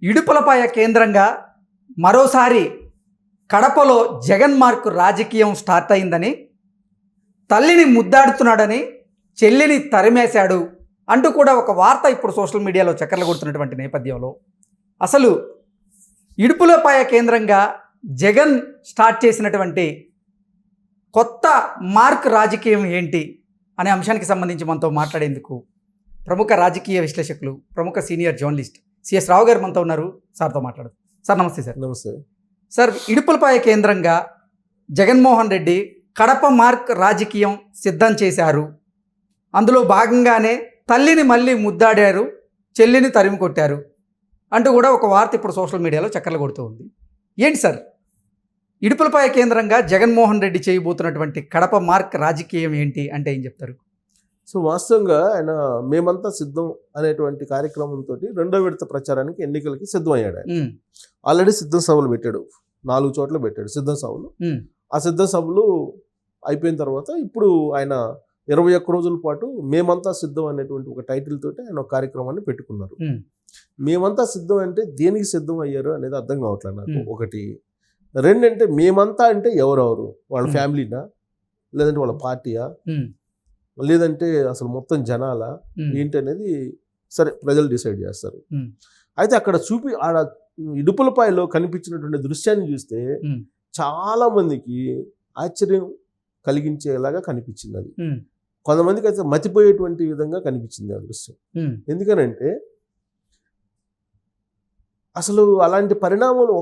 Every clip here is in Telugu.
ఇడుపులపాయ కేంద్రంగా మరోసారి కడపలో జగన్ మార్కు రాజకీయం స్టార్ట్ అయిందని, తల్లిని ముద్దాడుతున్నాడని, చెల్లిని తరిమేశాడు అంటూ కూడా ఒక వార్త ఇప్పుడు సోషల్ మీడియాలో చక్కర్లు కొడుతున్నటువంటి నేపథ్యంలో అసలు ఇడుపులపాయ కేంద్రంగా జగన్ స్టార్ట్ చేసినటువంటి కొత్త మార్క్ రాజకీయం ఏంటి అనే అంశానికి సంబంధించి మనతో మాట్లాడేందుకు ప్రముఖ రాజకీయ విశ్లేషకులు, ప్రముఖ సీనియర్ జర్నలిస్ట్ సిఎస్ రావు గారు మనతో ఉన్నారు. సార్తో మాట్లాడు. సార్ నమస్తే. సార్ నమస్తే. సార్, ఇడుపులపాయ కేంద్రంగా జగన్మోహన్ రెడ్డి కడప మార్క్ రాజకీయం సిద్ధం చేశారు. అందులో భాగంగానే తల్లిని మళ్ళీ ముద్దాడారు, చెల్లిని తరిమి కొట్టారు అంటూ కూడా ఒక వార్త ఇప్పుడు సోషల్ మీడియాలో చక్కర్లు కొడుతూ ఉంది. ఏంటి సార్, ఇడుపులపాయ కేంద్రంగా జగన్మోహన్ రెడ్డి చేయబోతున్నటువంటి కడప మార్క్ రాజకీయం ఏంటి అంటే ఏం చెప్తారు? సో వాస్తవంగా ఆయన మేమంతా సిద్ధం అనేటువంటి కార్యక్రమంతో రెండో విడత ప్రచారానికి ఎన్నికలకి సిద్ధమయ్యాడు. ఆయన ఆల్రెడీ సిద్ధం సభలు పెట్టాడు, 4 చోట్ల పెట్టాడు సిద్ధం సభలు. ఆ సిద్ధం సభలు అయిపోయిన తర్వాత ఇప్పుడు ఆయన 21 రోజుల పాటు మేమంతా సిద్ధం అనేటువంటి ఒక టైటిల్ తోటి ఆయన ఒక కార్యక్రమాన్ని పెట్టుకున్నారు. మేమంతా సిద్ధం అంటే దేనికి సిద్ధం అయ్యారు అనేది అర్థం కావట్లేదు నాకు. ఒకటి. రెండంటే మేమంతా అంటే ఎవరెవరు, వాళ్ళ ఫ్యామిలీనా, లేదంటే వాళ్ళ పార్టీయా, లేదంటే అసలు మొత్తం జనాల ఏంటి అనేది సరే ప్రజలు డిసైడ్ చేస్తారు. అయితే అక్కడ ఆడ ఇడుపులపాయలో కనిపించినటువంటి దృశ్యాన్ని చూస్తే చాలా మందికి ఆశ్చర్యం కలిగించేలాగా కనిపించింది. అది కొంతమందికి అయితే మతిపోయేటువంటి విధంగా కనిపించింది ఆ దృశ్యం. ఎందుకనంటే అసలు అలాంటి పరిణామాలు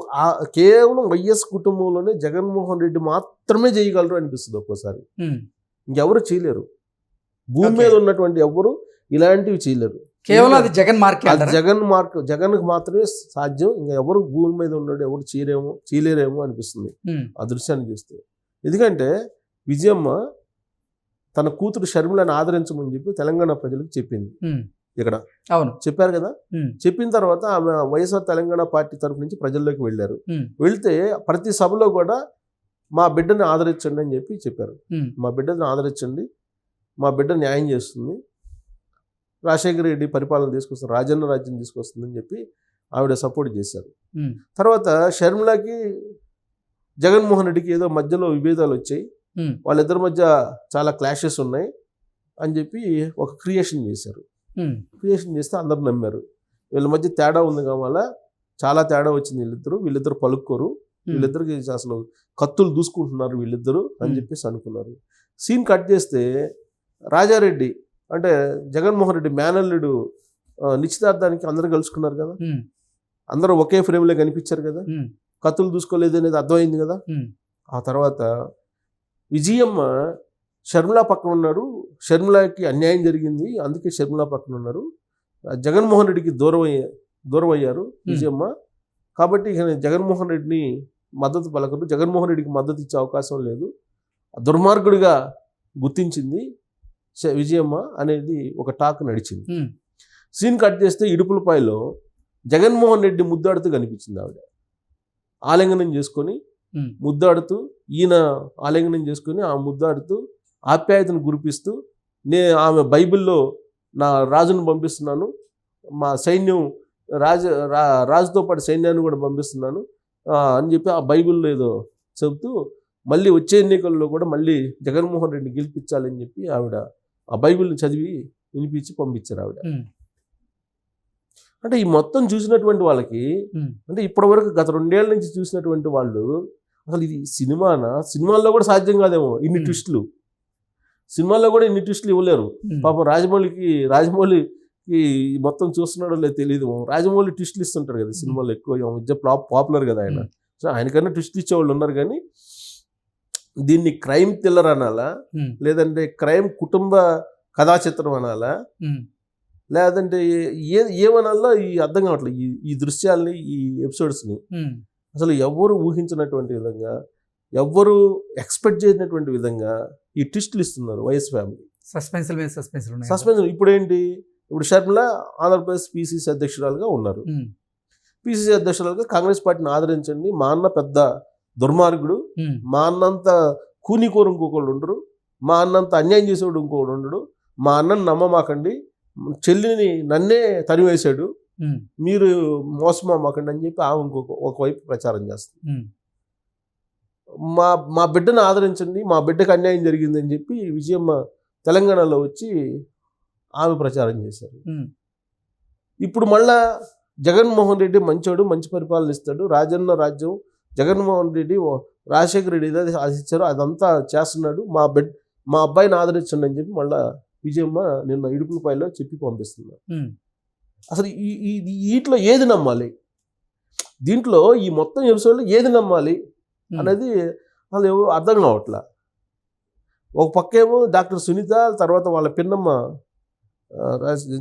కేవలం వైఎస్ కుటుంబంలోనే జగన్మోహన్ రెడ్డి మాత్రమే చేయగలరు అనిపిస్తుంది ఒక్కోసారి. ఇంకెవరు చేయలేరు, భూమి మీద ఉన్నటువంటి ఎవరు ఇలాంటివి చేయలేరు. కేవలం అది జగన్ మార్క్, జగన్కి మాత్రమే సాధ్యం. ఇంకా ఎవరు భూమి మీద ఉన్నాడు ఎవరు చేయలేరేమో అనిపిస్తుంది ఆ దృశ్యాన్ని చూస్తే. ఎందుకంటే విజయమ్మ తన కూతురు షర్మిలను ఆదరించమని చెప్పి తెలంగాణ ప్రజలకు చెప్పింది. ఇక్కడ అవును చెప్పారు కదా. చెప్పిన తర్వాత ఆమె వైఎస్ఆర్ తెలంగాణ పార్టీ తరఫు నుంచి ప్రజల్లోకి వెళ్ళారు. వెళ్తే ప్రతి సభలో కూడా మా బిడ్డని ఆదరించండి అని చెప్పి చెప్పారు. మా బిడ్డని ఆదరించండి, మా బిడ్డ న్యాయం చేస్తుంది, రాజశేఖర రెడ్డి పరిపాలన తీసుకొస్తుంది, రాజన్న రాజ్యం తీసుకొస్తుందని చెప్పి ఆవిడ సపోర్ట్ చేశారు. తర్వాత షర్మిలకి జగన్మోహన్ రెడ్డికి ఏదో మధ్యలో విభేదాలు వచ్చాయి, వాళ్ళిద్దరి మధ్య చాలా క్లాషెస్ ఉన్నాయి అని చెప్పి ఒక క్రియేషన్ చేశారు. క్రియేషన్ చేస్తే అందరు నమ్మారు. వీళ్ళ మధ్య తేడా ఉంది కావాలా, చాలా తేడా వచ్చింది, వీళ్ళిద్దరు పలుక్కోరు, వీళ్ళిద్దరికి అసలు కత్తులు దూసుకుంటున్నారు వీళ్ళిద్దరు అని చెప్పేసి అనుకున్నారు. సీన్ కట్ చేస్తే రాజారెడ్డి అంటే జగన్మోహన్ రెడ్డి మేనల్లుడు నిశ్చితార్థానికి అందరూ కలుసుకున్నారు కదా, అందరూ ఒకే ఫ్రేమ్లో కనిపించారు కదా, కత్తులు దూసుకోలేదు అనేది అర్థమైంది కదా. ఆ తర్వాత విజయమ్మ షర్మిల పక్కన ఉన్నారు, షర్మిలకి అన్యాయం జరిగింది అందుకే షర్మిల పక్కన ఉన్నారు, జగన్మోహన్ రెడ్డికి దూరం అయ్యారు విజయమ్మ, కాబట్టి జగన్మోహన్ రెడ్డిని మద్దతు పలకరు, జగన్మోహన్ రెడ్డికి మద్దతు ఇచ్చే అవకాశం లేదు, దుర్మార్గుడిగా గుర్తించింది విజయమ్మ అనేది ఒక టాక్ నడిచింది. సీన్ కట్ చేస్తే ఇడుపులపాయలో జగన్మోహన్ రెడ్డి ముద్దాడుతూ కనిపించింది. ఆవిడ ఆలింగనం చేసుకొని ముద్దాడుతూ, ఈయన ఆలింగనం చేసుకొని ఆ ముద్దాడుతూ ఆప్యాయతను గురిపిస్తూ, ఆమె బైబిల్లో నా రాజును పంపిస్తున్నాను, మా సైన్యం రాజుతో పాటు సైన్యాన్ని కూడా పంపిస్తున్నాను అని చెప్పి ఆ బైబిల్లో ఏదో చెబుతూ మళ్ళీ వచ్చే ఎన్నికల్లో కూడా మళ్ళీ జగన్మోహన్ రెడ్డిని గెలిపించాలని చెప్పి ఆవిడ ఆ బైబిల్ని చదివి వినిపించి పంపించారు ఆవిడ. అంటే ఈ మొత్తం చూసినటువంటి వాళ్ళకి, అంటే ఇప్పటి వరకు గత 2 ఏళ్ల నుంచి చూసినటువంటి వాళ్ళు అసలు ఇది సినిమాల్లో కూడా సాధ్యం కాదేమో ఇన్ని ట్విస్టులు, సినిమాల్లో కూడా ఇన్ని ట్విస్టులు ఇవ్వలేరు. పాపం రాజమౌళికి మొత్తం చూస్తున్నాడో లేదు తెలియదు, రాజమౌళి ట్విస్టులు ఇస్తుంటారు కదా సినిమాల్లో ఎక్కువ, మధ్య పాపులర్ కదా ఆయన. సో ఆయనకన్నా ట్విస్ట్ ఇచ్చేవాళ్ళు ఉన్నారు, కానీ దీన్ని క్రైమ్ థ్రిల్లర్ అనాలా, లేదంటే క్రైమ్ కుటుంబ కథా చిత్రం అనాలా, లేదంటే ఏమనాలో ఈ అర్థం కావట్లేదు. ఈ దృశ్యాల్ని, ఈ ఎపిసోడ్స్ని అసలు ఎవరు ఊహించినటువంటి విధంగా, ఎవ్వరు ఎక్స్పెక్ట్ చేసినటువంటి విధంగా ఈ ట్విస్టులు ఇస్తున్నారు వైఎస్ ఫ్యామిలీ. సస్పెన్స్ ఇప్పుడేంటి, ఇప్పుడు షర్మిల ఆంధ్రప్రదేశ్ పిసిసి అధ్యక్షురాలుగా ఉన్నారు. పిసిసి అధ్యక్షురాలుగా కాంగ్రెస్ పార్టీని ఆదరించండి, మా అన్న పెద్ద దుర్మార్గుడు, మా అన్నంత కూనికోరు ఇంకొకళ్ళు ఉండరు, మా అన్నంత అన్యాయం చేసేవాడు ఇంకొకడు ఉండడు, మా అన్నను నమ్మమాకండి, చెల్లిని నన్నే తరివేశాడు మీరు మోసమాకండి అని చెప్పి ఆమె ఒకవైపు ప్రచారం చేస్తుంది. మా బిడ్డను ఆదరించండి, మా బిడ్డకు అన్యాయం జరిగిందని చెప్పి విజయమ్మ తెలంగాణలో వచ్చి ఆమె ప్రచారం చేశారు. ఇప్పుడు మళ్ళా జగన్మోహన్ రెడ్డి మంచోడు, మంచి పరిపాలన ఇస్తాడు, రాజన్న రాజ్యం, జగన్మోహన్ రెడ్డి రాజశేఖర రెడ్డి ఏదైతే ఆశించారో అదంతా చేస్తున్నాడు, మా అబ్బాయిని ఆదరించండి అని చెప్పి మళ్ళా విజయమ్మ నిన్న ఇడుపులపాయలో చెప్పి పంపిస్తున్నారు. అసలు వీటిలో ఏది నమ్మాలి, దీంట్లో ఈ మొత్తం ఎపిసోడ్లో ఏది నమ్మాలి అనేది అసలు అర్థం కావట్లా. ఒక పక్కేమో డాక్టర్ సునీత, తర్వాత వాళ్ళ పిన్నమ్మ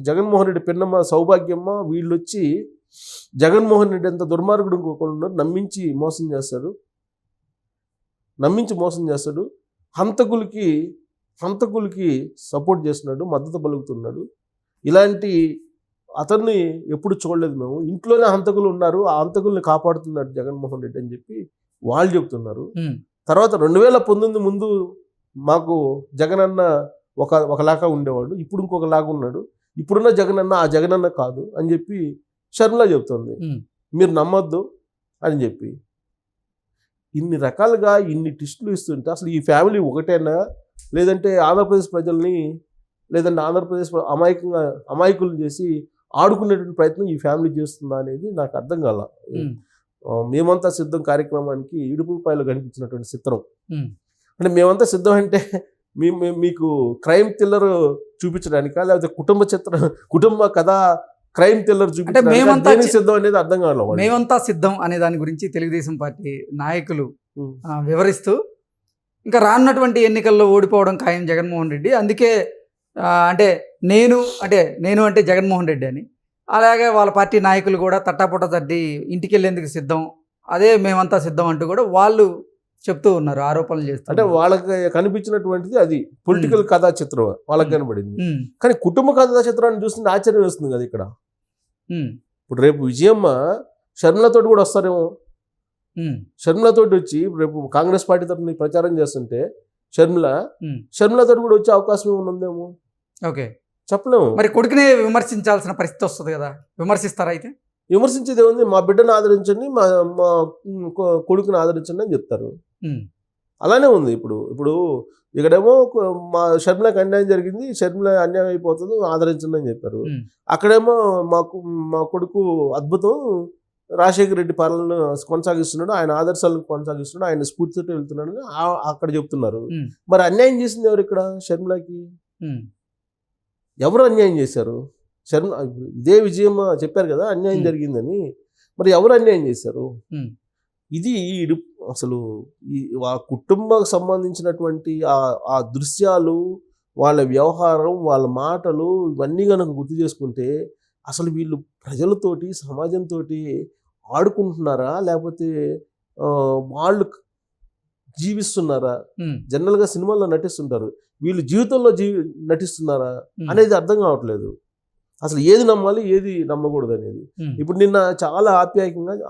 జగన్మోహన్ రెడ్డి పిన్నమ్మ సౌభాగ్యమ్మ, వీళ్ళు వచ్చి జగన్మోహన్ రెడ్డి ఎంత దుర్మార్గుడు ఇంకొకళ్ళు ఉన్నారు, నమ్మించి మోసం చేస్తాడు, హంతకులకి సపోర్ట్ చేస్తున్నాడు, మద్దతు పలుకుతున్నాడు. ఇలాంటి అతన్ని ఎప్పుడు చూడలేదు మేము. ఇంట్లోనే హంతకులు ఉన్నారు, ఆ హంతకుల్ని కాపాడుతున్నాడు జగన్మోహన్ రెడ్డి అని చెప్పి వాళ్ళు చెప్తున్నారు. తర్వాత 2019 ముందు మాకు జగనన్న ఒకలాగా ఉండేవాడు, ఇప్పుడు ఇంకొకలాగా ఉన్నాడు, ఇప్పుడున్న జగనన్న ఆ జగనన్న కాదు అని చెప్పి షర్మిల చెప్తుంది. మీరు నమ్మొద్దు అని చెప్పి ఇన్ని రకాలుగా ఇన్ని టిస్టులు ఇస్తుంటే అసలు ఈ ఫ్యామిలీ ఒకటేనా, లేదంటే ఆంధ్రప్రదేశ్ ప్రజల్ని, లేదంటే ఆంధ్రప్రదేశ్ అమాయకులు చేసి ఆడుకునేటువంటి ప్రయత్నం ఈ ఫ్యామిలీ చేస్తుందా అనేది నాకు అర్థం కాల. మేమంతా సిద్ధం కార్యక్రమానికి ఇడుపులపాయలో కనిపించినటువంటి చిత్రం అంటే మేమంతా సిద్ధం అంటే మీకు క్రైమ్ థ్రిల్లర్ చూపించడానికా, లేకపోతే కుటుంబ కథ క్రైమ్ థ్రిల్లర్ చూపించడానికి సిద్ధం అనేది అర్థం కావాలి. మేమంతా సిద్ధం అనే దాని గురించి తెలుగుదేశం పార్టీ నాయకులు వివరిస్తూ ఇంకా రానున్నటువంటి ఎన్నికల్లో ఓడిపోవడం ఖాయం జగన్మోహన్ రెడ్డి, అందుకే నేను అంటే జగన్మోహన్ రెడ్డి అని, అలాగే వాళ్ళ పార్టీ నాయకులు కూడా తట్టాపుట్ట తడ్డి ఇంటికి వెళ్ళేందుకు సిద్ధం, అదే మేమంతా సిద్ధం అంటూ కూడా వాళ్ళు చెప్తూ ఉన్నారు, ఆరోపణలు చేస్తారు. అంటే వాళ్ళకి కనిపించినటువంటిది అది పొలిటికల్ కథా చిత్రం వాళ్ళకి కనబడింది. కానీ కుటుంబ కథా చిత్రాన్ని చూస్తుంటే ఆశ్చర్యం వస్తుంది కదా ఇక్కడ. ఇప్పుడు రేపు విజయమ్మ షర్మిలతోటి కూడా వస్తారేమో, షర్మిలతోటి వచ్చి రేపు కాంగ్రెస్ పార్టీ తరఫున ప్రచారం చేస్తుంటే షర్మిలతోటి కూడా వచ్చే అవకాశం ఏముందేమో, ఓకే చెప్పలేము. మరి కొడుకునే విమర్శించాల్సిన పరిస్థితి వస్తుంది కదా, విమర్శిస్తారా? అయితే విమర్శించేది ఏముంది, మా బిడ్డను ఆదరించండి, మా కొడుకుని ఆదరించండి అని చెప్తారు. అలానే ఉంది. ఇప్పుడు ఇక్కడేమో మా షర్మిలకి అన్యాయం జరిగింది, షర్మిల అన్యాయం అయిపోతుంది, ఆదరించండి అని చెప్పారు. అక్కడేమో మా కొడుకు అద్భుతం, రాజశేఖర రెడ్డి పాలన కొనసాగిస్తున్నాడు, ఆయన ఆదర్శాలను కొనసాగిస్తున్నాడు, ఆయన స్ఫూర్తితో వెళ్తున్నాడు అక్కడ చెప్తున్నారు. మరి అన్యాయం చేసింది ఎవరు ఇక్కడ షర్మిలకి? ఎవరు అన్యాయం చేశారు? ఇదే విజయమ్మ చెప్పారు కదా అన్యాయం జరిగిందని, మరి ఎవరు అన్యాయం చేశారు? ఇది అసలు ఆ కుటుంబానికి సంబంధించినటువంటి ఆ దృశ్యాలు, వాళ్ళ వ్యవహారం, వాళ్ళ మాటలు ఇవన్నీ కనుక గుర్తు చేసుకుంటే అసలు వీళ్ళు ప్రజలతోటి, సమాజంతో ఆడుకుంటున్నారా, లేకపోతే వాళ్ళు జీవిస్తున్నారా? జనరల్గా సినిమాల్లో నటిస్తుంటారు, వీళ్ళు జీవితంలో నటిస్తున్నారా అనేది అర్థం కావట్లేదు. అసలు ఏది నమ్మాలి, ఏది నమ్మకూడదు అనేది. ఇప్పుడు నిన్న చాలా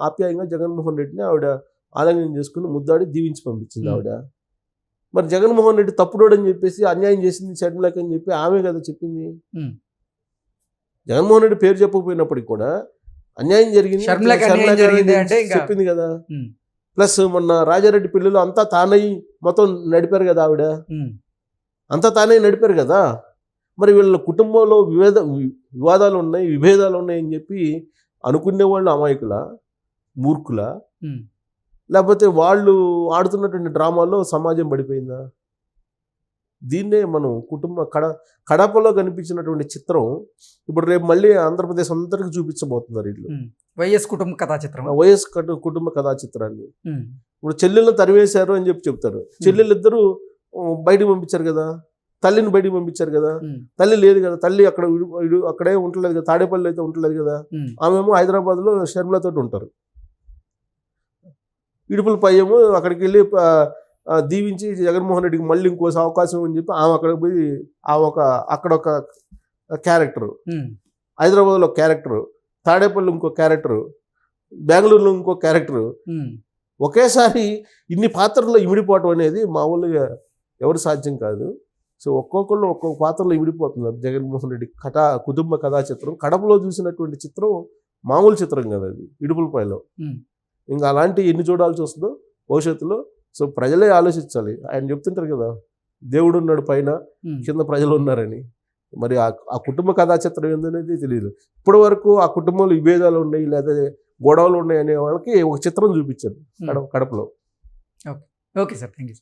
ఆప్యాయంగా జగన్మోహన్ రెడ్డిని ఆవిడ ఆలింగనం చేసుకుని ముద్దాడి దీవించి పంపించింది ఆవిడ. మరి జగన్మోహన్ రెడ్డి తప్పుడోడని చెప్పేసి అన్యాయం చేసింది షర్మిలకి అని చెప్పి ఆమె కదా చెప్పింది. జగన్మోహన్ రెడ్డి పేరు చెప్పకపోయినప్పటికి కూడా అన్యాయం జరిగింది చెప్పింది కదా. ప్లస్ మొన్న రాజారెడ్డి పిల్లలు అంతా తానయ్యి మొత్తం నడిపారు కదా ఆవిడ, అంతా తానే నడిపారు కదా. మరి వీళ్ళ కుటుంబంలో వివాదాలు ఉన్నాయి, విభేదాలు ఉన్నాయి అని చెప్పి అనుకునే వాళ్ళు అమాయకుల, మూర్ఖుల, లేకపోతే వాళ్ళు ఆడుతున్నటువంటి డ్రామాలో సమాజం పడిపోయిందా? దీన్నే మనం కడపలో కనిపించినటువంటి చిత్రం ఇప్పుడు రేపు మళ్ళీ ఆంధ్రప్రదేశ్ అంతటికి చూపించబోతున్నారు వీళ్ళు. వైఎస్ కుటుంబ కథా చిత్రం, వైఎస్ కుటుంబ కథా చిత్రాన్ని. ఇప్పుడు చెల్లెళ్ళని తరివేశారు అని చెప్తారు. చెల్లెళ్ళు ఇద్దరు బయటకు పంపించారు కదా, తల్లిని బయటికి పంపించారు కదా, తల్లి లేదు కదా, తల్లి అక్కడే ఉండలేదు కదా, తాడేపల్లి అయితే ఉండలేదు కదా, ఆమెమో హైదరాబాద్లో షర్మిలతో ఉంటారు. ఇడుపులపై ఏమో అక్కడికి వెళ్ళి దీవించి జగన్మోహన్ రెడ్డికి మళ్ళీ ఇంకో అవకాశం అని చెప్పి ఆమె అక్కడికి పోయి అక్కడ ఒక క్యారెక్టరు, హైదరాబాద్లో ఒక క్యారెక్టరు, తాడేపల్లి ఇంకో క్యారెక్టరు, బెంగళూరులో ఇంకో క్యారెక్టరు. ఒకేసారి ఇన్ని పాత్రల్లో ఇమిడిపోవటం అనేది మామూలుగా ఎవరు సాధ్యం కాదు. సో ఒక్కొక్కళ్ళు ఒక్కొక్క పాత్రలో ఇమిడిపోతున్నారు. జగన్మోహన్ రెడ్డి కుటుంబ కథా చిత్రం, కడపలో చూసినటువంటి చిత్రం మామూలు చిత్రం కదా అది, ఇడుపులపాయలో. ఇంకా అలాంటి ఎన్ని చూడాల్సి వస్తుందో భవిష్యత్తులో. సో ప్రజలే ఆలోచించాలి. ఆయన చెప్తుంటారు కదా, దేవుడు ఉన్నాడు పైన, కింద ప్రజలు ఉన్నారని. మరి ఆ కుటుంబ కథా చిత్రం ఏందనేది తెలియదు. ఇప్పటి వరకు ఆ కుటుంబంలో విభేదాలు ఉన్నాయి లేదా గొడవలు ఉన్నాయి అనే వాళ్ళకి ఒక చిత్రం చూపించారు కడపలో. Okay sir, thank you.